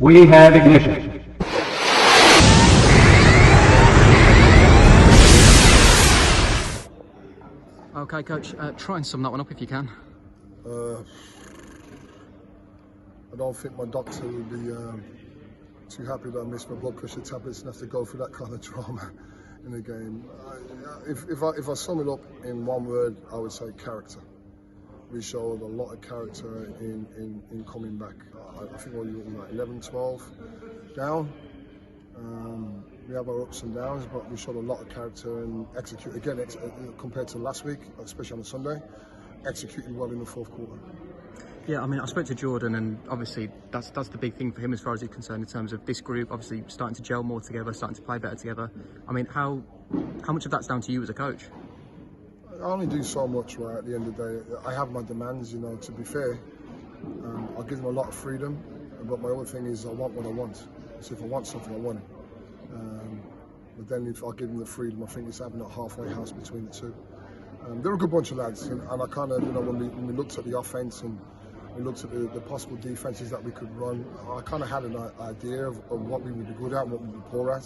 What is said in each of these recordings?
We have ignition. Okay, Coach, try and sum that one up if you can. I don't think my doctor would be too happy that I missed my blood pressure tablets and have to go through that kind of drama in the game. If I sum it up in one word, I would say character. We showed a lot of character in coming back. I think we were like 11, 12 down. We have our ups and downs, but we showed a lot of character and execute again compared to last week, especially on a Sunday. Executed well in the fourth quarter. Yeah, I mean, I spoke to Jordan, and obviously that's the big thing for him as far as he's concerned in terms of this group. Obviously, starting to gel more together, starting to play better together. I mean, how much of that's down to you as a coach? I only do so much, right? At the end of the day, I have my demands. You know, to be fair, I give them a lot of freedom. But my other thing is, I want what I want. So if I want something, I want it. But then if I give them the freedom, I think it's having a halfway house between the two. They're a good bunch of lads, and I kind of, you know, when we looked at the offense and we looked at the possible defenses that we could run, I kind of had an idea of what we would be good at and what we would be poor at.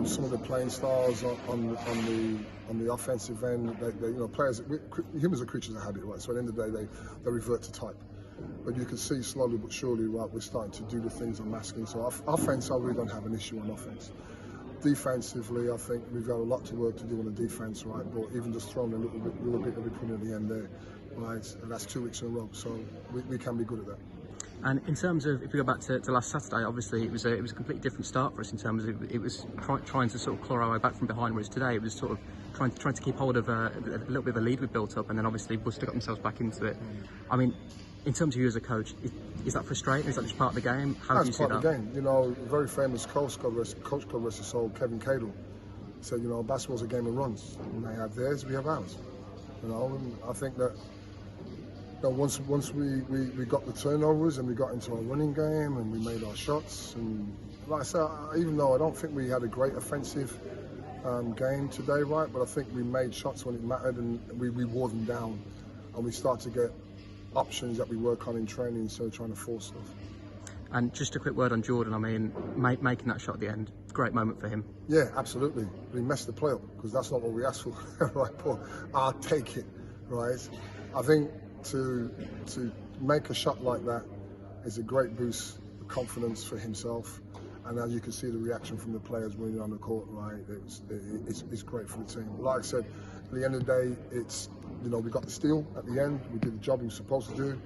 Some of the playing styles on the offensive end, they you know, players, humans are creatures of habit, right? So at the end of the day, they revert to type. But you can see slowly but surely, right, we're starting to do the things I'm asking. So offense, I really don't have an issue on offense. Defensively, I think we've got a lot to work to do on the defense, right? But even just throwing a little bit that we put in the end there, right? And that's 2 weeks in a row, so we can be good at that. And in terms of, if we go back to last Saturday, obviously it was a completely different start for us in terms of it was trying to sort of claw our way back from behind, whereas today it was sort of trying to keep hold of a little bit of a lead we built up, and then obviously Worcester got themselves back into it. I mean, in terms of you as a coach, is that frustrating? Is that just part of the game? How do you see that? That's part of the game. You know, very famous coach, God rest his soul, Kevin Cadle, said, you know, basketball's a game of runs. And they have theirs, we have ours. You know, and I think that, you know, once we got the turnovers and we got into our running game and we made our shots, and like I said, even though I don't think we had a great offensive game today, right, but I think we made shots when it mattered, and we wore them down, and we start to get options that we work on in training instead of trying to force stuff. And just a quick word on Jordan. I mean, making that shot at the end, great moment for him. Yeah, absolutely. We messed the play up because that's not what we asked for, right? But I'll take it, right? I think to make a shot like that is a great boost of confidence for himself. And as you can see the reaction from the players when you're on the court, right? It's great for the team. Like I said, at the end of the day, it's, you know, we got the steal at the end. We did the job we were supposed to do.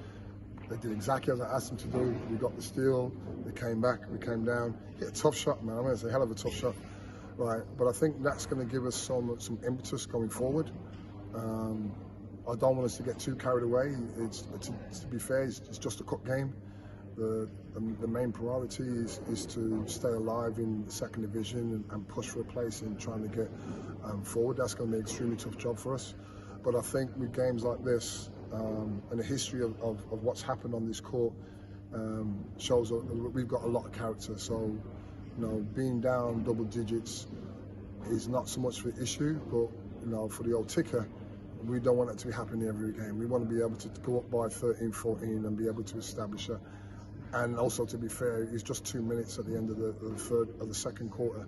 They did exactly as I asked them to do. We got the steal. They came back. We came down. Hit a tough shot, man. I mean, it's a hell of a tough shot, right? But I think that's going to give us some impetus going forward. I don't want us to get too carried away. To be fair, it's just a cup game. The main priority is to stay alive in the second division and push for a place and trying to get forward. That's going to be an extremely tough job for us. But I think with games like this and the history of what's happened on this court shows that we've got a lot of character. So, you know, being down double digits is not so much the issue, but, you know, for the old ticker, we don't want it to be happening every game. We want to be able to go up by 13, 14 and be able to establish that. And also, to be fair, it's just 2 minutes at the end of the second quarter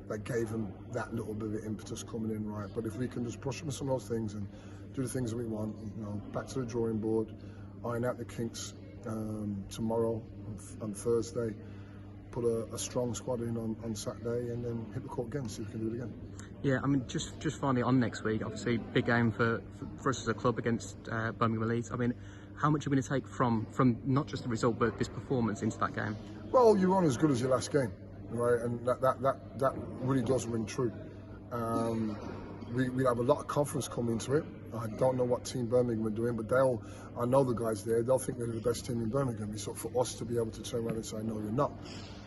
that gave them that little bit of impetus coming in, right? But if we can just brush on some of those things and do the things that we want, you know, back to the drawing board, iron out the kinks tomorrow on Thursday, put a strong squad in on Saturday, and then hit the court again, see if we can do it again. Yeah, I mean, just finally on next week, obviously big game for us as a club against Birmingham Elite. I mean, how much are we going to take from not just the result but this performance into that game? Well, you're on as good as your last game, right? And that really does ring true. We have a lot of confidence coming into it. I don't know what Team Birmingham are doing, but I know the guys there, they'll think they're the best team in Birmingham. It's for us to be able to turn around and say, no, you're not.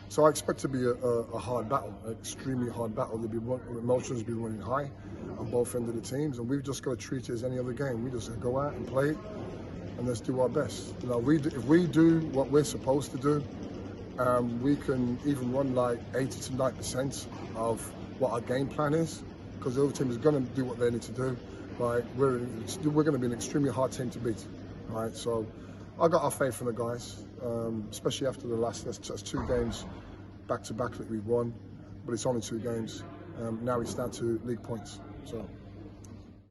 So I expect to be a hard battle, an extremely hard battle. Emotions will be running high on both ends of the teams, and we've just got to treat it as any other game. We just go out and play it, and let's do our best. You know, if we do what we're supposed to do, we can even run like 80 to 90% of what our game plan is, because the other team is going to do what they need to do. Right? We're going to be an extremely hard team to beat. Right? So I got our faith in the guys. especially after the last. That's 2 games back to back that we've won, but it's only 2 games. Now it's down to league points. So.